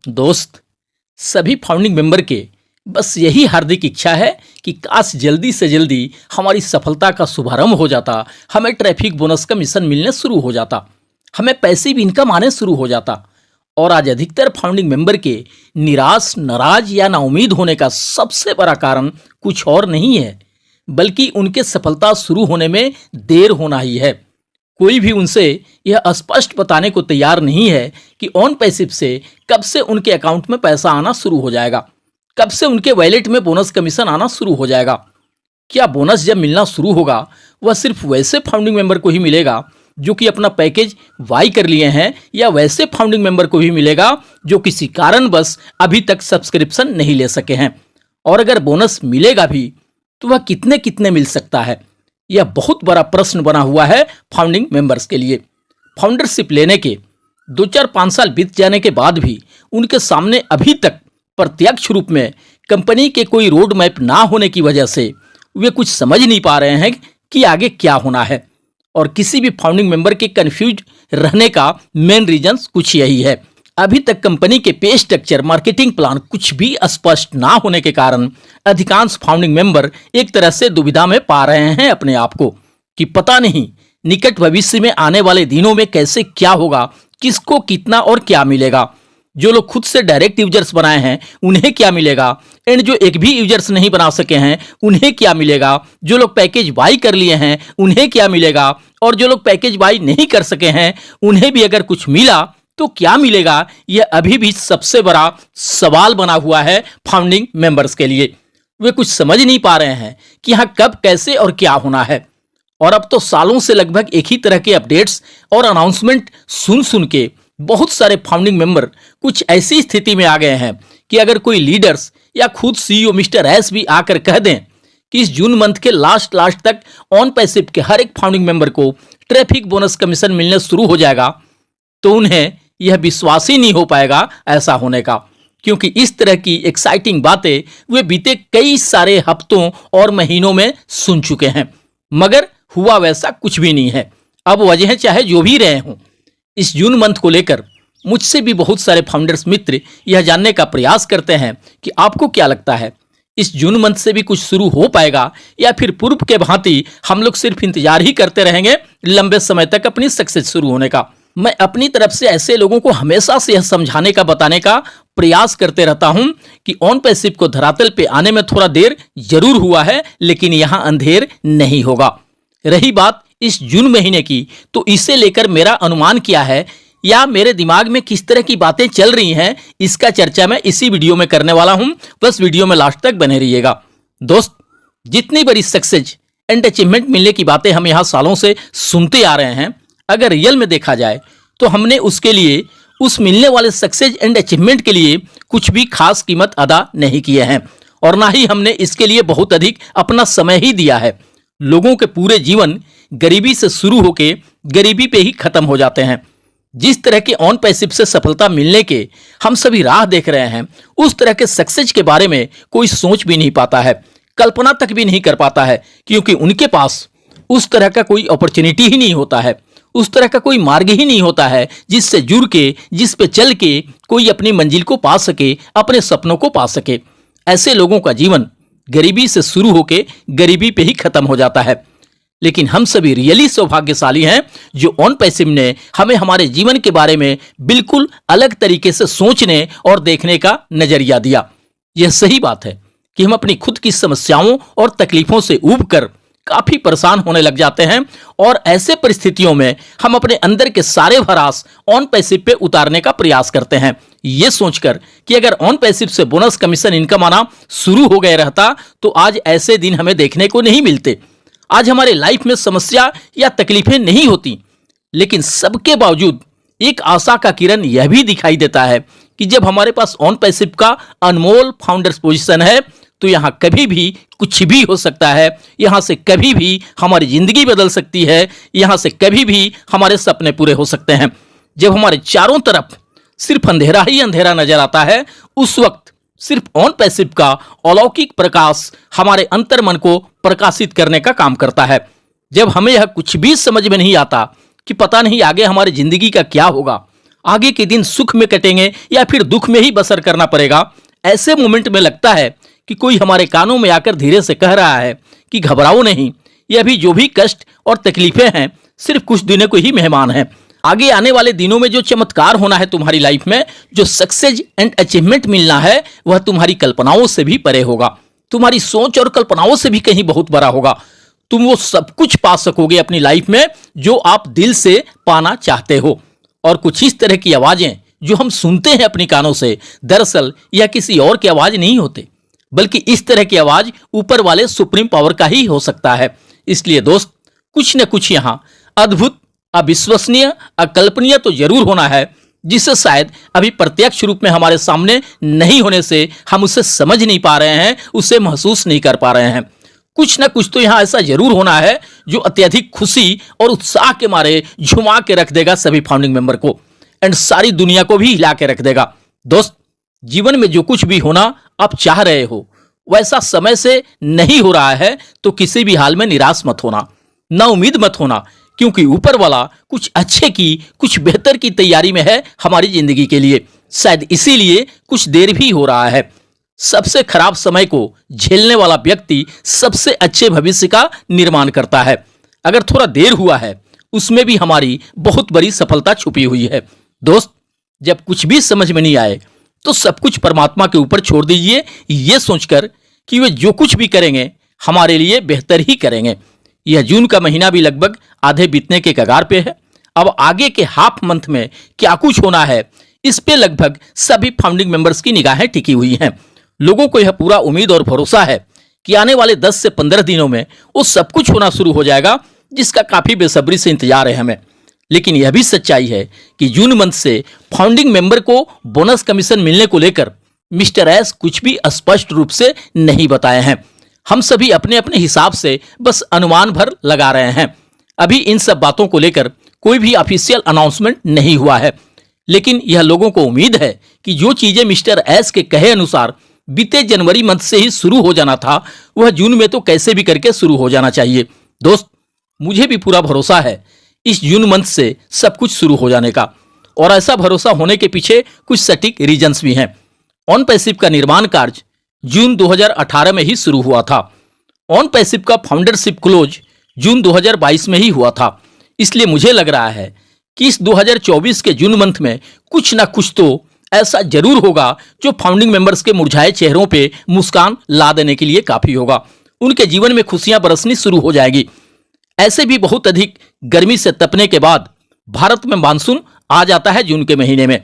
दोस्त, सभी founding member के बस यही हार्दिक इच्छा है कि काश जल्दी से जल्दी हमारी सफलता का शुभारंभ हो जाता, हमें ट्रैफिक बोनस का मिशन मिलने शुरू हो जाता, हमें पैसिव इनकम आने शुरू हो जाता। और आज अधिकतर फाउंडिंग मेंबर के निराश, नाराज या नाउम्मीद होने का सबसे बड़ा कारण कुछ और नहीं है, बल्कि उनके सफलता शुरू होने में देर होना ही है। कोई भी उनसे यह स्पष्ट बताने को तैयार नहीं है कि ऑन पैसिव से कब से उनके अकाउंट में पैसा आना शुरू हो जाएगा, कब से उनके वॉलेट में बोनस कमीशन आना शुरू हो जाएगा। क्या बोनस जब मिलना शुरू होगा वह सिर्फ वैसे फाउंडिंग मेंबर को ही मिलेगा जो कि अपना पैकेज वाई कर लिए हैं, या वैसे फाउंडिंग मेंबर को ही मिलेगा जो किसी कारणवश अभी तक सब्सक्रिप्शन नहीं ले सके हैं? और अगर बोनस मिलेगा भी तो वह कितने कितने मिल सकता है? यह बहुत बड़ा प्रश्न बना हुआ है फाउंडिंग मेंबर्स के लिए। फाउंडरशिप लेने के 2-4-5 साल बीत जाने के बाद भी उनके सामने अभी तक प्रत्यक्ष रूप में कंपनी के कोई रोड मैप ना होने की वजह से वे कुछ समझ नहीं पा रहे हैं कि आगे क्या होना है। और किसी भी फाउंडिंग मेंबर के कंफ्यूज रहने का मेन रीजन कुछ यही है। अभी तक कंपनी के पे स्ट्रक्चर, मार्केटिंग प्लान कुछ भी स्पष्ट ना होने के कारण अधिकांश फाउंडिंग मेंबर एक तरह से दुविधा में पा रहे हैं अपने आप को कि पता नहीं निकट भविष्य में आने वाले दिनों में कैसे क्या होगा, किसको कितना और क्या मिलेगा। जो लोग खुद से डायरेक्ट यूजर्स बनाए हैं उन्हें क्या मिलेगा, एंड जो एक भी यूजर्स नहीं बना सके हैं उन्हें क्या मिलेगा। जो लोग पैकेज बाई कर लिए हैं उन्हें क्या मिलेगा, और जो लोग पैकेज बाई नहीं कर सके हैं उन्हें भी अगर कुछ मिला तो क्या मिलेगा। यह अभी भी सबसे बड़ा सवाल बना हुआ है फाउंडिंग मेंबर्स के लिए। वे कुछ समझ नहीं पा रहे हैं कि यहाँ कब, कैसे और क्या होना है। और अब तो सालों से लगभग एक ही तरह के अपडेट्स और अनाउंसमेंट सुन सुन के बहुत सारे फाउंडिंग मेंबर कुछ ऐसी स्थिति में आ गए हैं कि अगर कोई लीडर्स या खुद सीईओ मिस्टर एस भी आकर कह दें कि इस जून मंथ के लास्ट तक ऑन पैसिव के हर एक फाउंडिंग मेंबर को ट्रैफिक बोनस कमीशन मिलने शुरू हो जाएगा, तो उन्हें यह विश्वास ही नहीं हो पाएगा ऐसा होने का। क्योंकि इस तरह की एक्साइटिंग बातें वे बीते कई सारे हफ्तों और महीनों में सुन चुके हैं, मगर हुआ वैसा कुछ भी नहीं है। अब वजह चाहे जो भी रहे हों, इस जून मंथ को लेकर मुझसे भी बहुत सारे फाउंडर्स मित्र यह जानने का प्रयास करते हैं कि आपको क्या लगता है, इस जून मंथ से भी कुछ शुरू हो पाएगा, या फिर पूर्व के भांति हम लोग सिर्फ इंतजार ही करते रहेंगे लंबे समय तक अपनी सक्सेस शुरू होने का। मैं अपनी तरफ से ऐसे लोगों को हमेशा से यह समझाने का, बताने का प्रयास करते रहता हूं कि ऑन पैसिव को धरातल पे आने में थोड़ा देर जरूर हुआ है, लेकिन यहां अंधेर नहीं होगा। रही बात इस जून महीने की, तो इसे लेकर मेरा अनुमान क्या है या मेरे दिमाग में किस तरह की बातें चल रही हैं, इसका चर्चा मैं इसी वीडियो में करने वाला हूं। बस वीडियो में लास्ट तक बने रहिएगा। दोस्त, जितनी बड़ी सक्सेस एंड अचीवमेंट मिलने की बातें हम यहां सालों से सुनते आ रहे हैं, अगर रियल में देखा जाए तो हमने उसके लिए, उस मिलने वाले सक्सेस एंड अचीवमेंट के लिए कुछ भी खास कीमत अदा नहीं किए हैं, और ना ही हमने इसके लिए बहुत अधिक अपना समय ही दिया है। लोगों के पूरे जीवन गरीबी से शुरू होके गरीबी पे ही खत्म हो जाते हैं। जिस तरह के ऑन पैसिव से सफलता मिलने के हम सभी राह देख रहे हैं, उस तरह के सक्सेस के बारे में कोई सोच भी नहीं पाता है, कल्पना तक भी नहीं कर पाता है, क्योंकि उनके पास उस तरह का कोई अपॉर्चुनिटी ही नहीं होता है, उस तरह का कोई मार्ग ही नहीं होता है जिससे जुड़ के, जिस पे चल के कोई अपनी मंजिल को पा सके, अपने सपनों को पा सके। ऐसे लोगों का जीवन गरीबी से शुरू होके गरीबी पे ही खत्म हो जाता है। लेकिन हम सभी रियली सौभाग्यशाली हैं जो ऑन पैसिव ने हमें हमारे जीवन के बारे में बिल्कुल अलग तरीके से सोचने और देखने का नजरिया दिया। यह सही बात है कि हम अपनी खुद की समस्याओं और तकलीफों से ऊब कर काफी परेशान होने लग जाते हैं, और ऐसे परिस्थितियों में हम अपने अंदर के सारे भरास ऑन पैसिव पे उतारने का प्रयास करते हैं, ये सोचकर कि अगर ऑन पैसिव से बोनस कमीशन इनकम आना शुरू हो गया रहता तो आज ऐसे दिन हमें देखने को नहीं मिलते, आज हमारे लाइफ में समस्या या तकलीफें नहीं होती। लेकिन सबके बावजूद एक आशा का किरण यह भी दिखाई देता है कि जब हमारे पास ऑन पैसिव का अनमोल फाउंडर्स पोजीशन है तो यहाँ कभी भी कुछ भी हो सकता है, यहाँ से कभी भी हमारी जिंदगी बदल सकती है, यहाँ से कभी भी हमारे सपने पूरे हो सकते हैं। जब हमारे चारों तरफ सिर्फ अंधेरा ही अंधेरा नजर आता है, उस वक्त सिर्फ ऑन पैसिव का अलौकिक प्रकाश हमारे अंतर मन को प्रकाशित करने का काम करता है। जब हमें यह कुछ भी समझ में नहीं आता कि पता नहीं आगे हमारी जिंदगी का क्या होगा, आगे के दिन सुख में कटेंगे या फिर दुख में ही बसर करना पड़ेगा, ऐसे मोमेंट में लगता है कि कोई हमारे कानों में आकर धीरे से कह रहा है कि घबराओ नहीं, यह भी जो भी कष्ट और तकलीफें हैं सिर्फ कुछ दिनों को ही मेहमान हैं। आगे आने वाले दिनों में जो चमत्कार होना है तुम्हारी लाइफ में, जो सक्सेस एंड अचीवमेंट मिलना है, वह तुम्हारी कल्पनाओं से भी परे होगा, तुम्हारी सोच और कल्पनाओं से भी कहीं बहुत बड़ा होगा। तुम वो सब कुछ पा सकोगे अपनी लाइफ में जो आप दिल से पाना चाहते हो। और कुछ इस तरह की आवाजें जो हम सुनते हैं अपनी कानों से, दरअसल यह किसी और की आवाज नहीं होते, बल्कि इस तरह की आवाज ऊपर वाले सुप्रीम पावर का ही हो सकता है। इसलिए दोस्त, कुछ न कुछ यहाँ अद्भुत, अविश्वसनीय, अकल्पनीय तो जरूर होना है, जिसे शायद अभी प्रत्यक्ष रूप में हमारे सामने नहीं होने से हम उसे समझ नहीं पा रहे हैं, उसे महसूस नहीं कर पा रहे हैं। कुछ ना कुछ तो यहाँ ऐसा जरूर होना है जो अत्यधिक खुशी और उत्साह के मारे झुमा के रख देगा सभी फाउंडिंग मेंबर को, एंड सारी दुनिया को भी हिला के रख देगा। दोस्त, जीवन में जो कुछ भी होना आप चाह रहे हो वैसा समय से नहीं हो रहा है तो किसी भी हाल में निराश मत होना, ना उम्मीद मत होना, क्योंकि ऊपर वाला कुछ अच्छे की, कुछ बेहतर की तैयारी में है हमारी जिंदगी के लिए। शायद इसीलिए कुछ देर भी हो रहा है। सबसे खराब समय को झेलने वाला व्यक्ति सबसे अच्छे भविष्य का निर्माण करता है। अगर थोड़ा देर हुआ है उसमें भी हमारी बहुत बड़ी सफलता छुपी हुई है। दोस्त, जब कुछ भी समझ में नहीं आए तो सब कुछ परमात्मा के ऊपर छोड़ दीजिए, ये सोचकर कि वे जो कुछ भी करेंगे हमारे लिए बेहतर ही करेंगे। यह जून का महीना भी लगभग आधे बीतने के कगार पे है। अब आगे के हाफ मंथ में क्या कुछ होना है, इस पे लगभग सभी फाउंडिंग मेंबर्स की निगाहें टिकी हुई हैं। लोगों को यह पूरा उम्मीद और भरोसा है कि आने वाले 10 से 15 दिनों में वो सब कुछ होना शुरू हो जाएगा जिसका काफी बेसब्री से इंतजार है हमें। लेकिन यह भी सच्चाई है कि जून मंथ से फाउंडिंग मेंबर को बोनस कमीशन मिलने को लेकर मिस्टर एस कुछ भी स्पष्ट रूप से नहीं बताए हैं। हम सभी अपने अपने हिसाब से बस अनुमान भर लगा रहे हैं। अभी इन सब बातों को लेकर कोई भी ऑफिशियल अनाउंसमेंट नहीं हुआ है, लेकिन यह लोगों को उम्मीद है कि जो चीजें मिस्टर एस के कहे अनुसार बीते जनवरी मंथ से ही शुरू हो जाना था, वह जून में तो कैसे भी करके शुरू हो जाना चाहिए। दोस्त, मुझे भी पूरा भरोसा है इस जून मंथ से सब कुछ शुरू हो जाने का, और ऐसा भरोसा होने के पीछे कुछ सटीक रीजंस भी हैं। ऑन पैसिव का निर्माण कार्य जून 2018 में ही शुरू हुआ था। ऑन पैसिव का फाउंडरशिप क्लोज जून 2022 में ही हुआ था। इसलिए मुझे लग रहा है कि इस 2024 के जून मंथ में कुछ ना कुछ तो ऐसा जरूर होगा जो फाउंडिंग मेंबर्स के मुरझाए चेहरों पे मुस्कान ला देने के लिए काफी होगा। उनके जीवन में खुशियां बरसनी शुरू हो जाएगी। ऐसे भी बहुत अधिक गर्मी से तपने के बाद भारत में मानसून आ जाता है जून के महीने में।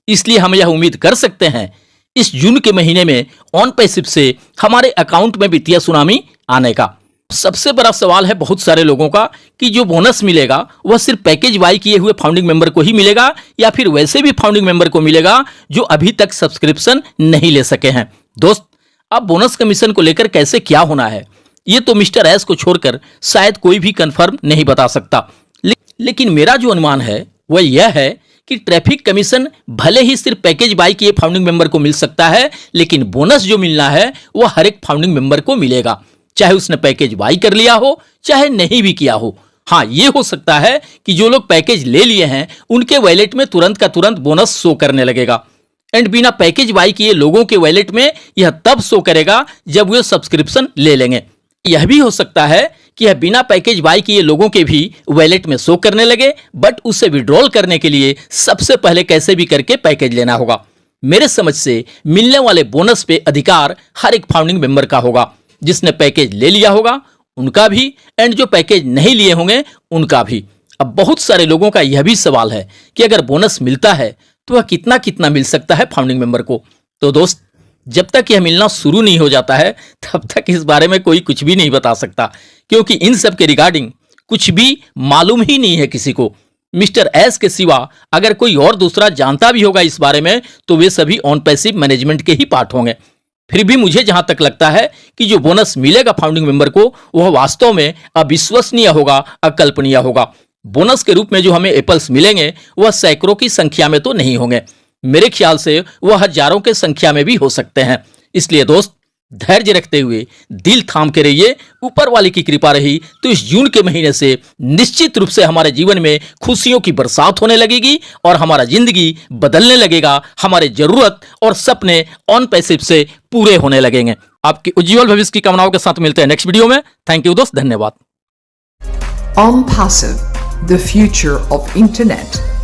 इसलिए हम यह उम्मीद कर सकते हैं इस जून के महीने में ऑन पैसिव से हमारे अकाउंट में वित्तीय सुनामी आने का। सबसे बड़ा सवाल है बहुत सारे लोगों का कि जो बोनस मिलेगा वह सिर्फ पैकेज बाई किए हुए फाउंडिंग मेंबर को ही मिलेगा या फिर वैसे भी फाउंडिंग मेंबर को मिलेगा जो अभी तक सब्सक्रिप्शन नहीं ले सके हैं। दोस्त, अब बोनस कमीशन को लेकर कैसे क्या होना है ये तो मिस्टर एस को छोड़कर शायद कोई भी कंफर्म नहीं बता सकता। लेकिन मेरा जो अनुमान है वह यह है कि ट्रैफिक कमीशन भले ही सिर्फ पैकेज बाई किए फाउंडिंग मेंबर को मिल सकता है, लेकिन बोनस जो मिलना है वह हर एक फाउंडिंग मेंबर को मिलेगा, चाहे उसने पैकेज बाई कर लिया हो चाहे नहीं भी किया हो। हाँ, ये हो सकता है कि जो लोग पैकेज ले लिए हैं उनके वैलेट में तुरंत का तुरंत बोनस शो करने लगेगा, एंड बिना पैकेज बाई किए लोगों के वैलेट में यह तब शो करेगा जब वे सब्सक्रिप्शन ले लेंगे। यह भी हो सकता है कि यह बिना पैकेज बाई किए लोगों के भी वैलेट में शो करने लगे, बट उसे विड्रॉल करने के लिए सबसे पहले कैसे भी करके पैकेज लेना होगा। मेरे समझ से मिलने वाले बोनस पे अधिकार हर एक फाउंडिंग मेंबर का होगा। जिसने पैकेज ले लिया होगा उनका भी, एंड जो पैकेज नहीं लिए होंगे उनका भी। अब बहुत सारे लोगों का यह भी सवाल है कि अगर बोनस मिलता है तो वह कितना कितना मिल सकता है फाउंडिंग मेंबर को। तो दोस्त, जब तक यह मिलना शुरू नहीं हो जाता है तब तक इस बारे में कोई कुछ भी नहीं बता सकता, क्योंकि इन सब के रिगार्डिंग कुछ भी मालूम ही नहीं है किसी को। मिस्टर एस के सिवा अगर कोई और दूसरा जानता भी होगा इस बारे में तो वे सभी ऑन पैसिव मैनेजमेंट के ही पार्ट होंगे। फिर भी मुझे जहां तक लगता है कि जो बोनस मिलेगा फाउंडिंग मेंबर को वह वास्तव में अविश्वसनीय होगा, अकल्पनीय होगा। बोनस के रूप में जो हमें एप्पल्स मिलेंगे वह सैकड़ों की संख्या में तो नहीं होंगे। मेरे ख्याल से वह हजारों के संख्या में भी हो सकते हैं। इसलिए दोस्त, धैर्य रखते हुए दिल थाम के रहिए। ऊपर वाले की कृपा रही तो इस जून के महीने से निश्चित रूप से हमारे जीवन में खुशियों की बरसात होने लगेगी और हमारा जिंदगी बदलने लगेगा। हमारे जरूरत और सपने ऑन पैसिव से पूरे होने लगेंगे। आपकी उज्जवल भविष्य की कामनाओं के साथ मिलते हैं नेक्स्ट वीडियो में। थैंक यू दोस्त, धन्यवाद। OnPassive, the future of internet.